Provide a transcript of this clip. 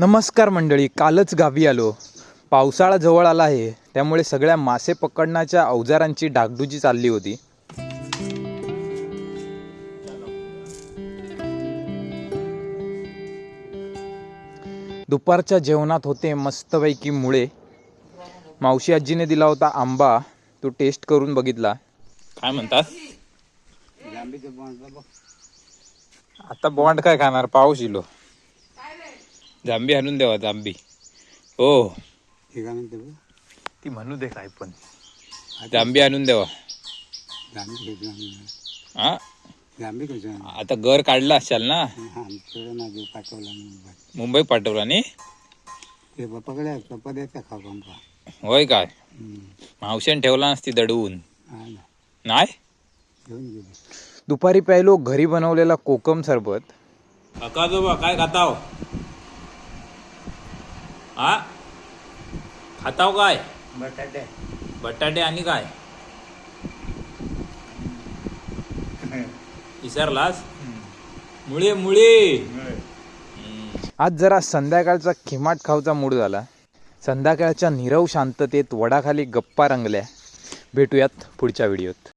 नमस्कार मंडळी, कालच गावी आलो. पावसाळा जवळ आला आहे, त्यामुळे सगळ्या मासे पकडण्याच्या अवजारांची डागडुजी चालली होती. दुपारच्या जेवणात होते मस्तपैकी मुळे. मावशी आजीने दिला होता आंबा, तो टेस्ट करून बघितला. काय म्हणतात? आता बॉन्ड काय खाणार? पाऊस इलो. जांबी आणून देवा, जांबी. हो ती म्हणू दे काय पण, जांबी आणून देवा. हा, आता घर काढला असाल ना? मुंबई पाठवला नी? होय काय? मावशीने ठेवला नसती दडवून? नाही. दुपारी प्यायलो घरी बनवलेला कोकम सरबत. काका काय खाताव? हा, खाताव काय? बटाटे. बटाटे आणि काय विसरलास? मुळे मुळे. आज जरा संध्याकाळचा खिमाट खाऊचा मूड झाला. संध्याकाळच्या नीरव शांततेत वडाखाली गप्पा रंगल्या. भेटूयात पुढच्या व्हिडिओत.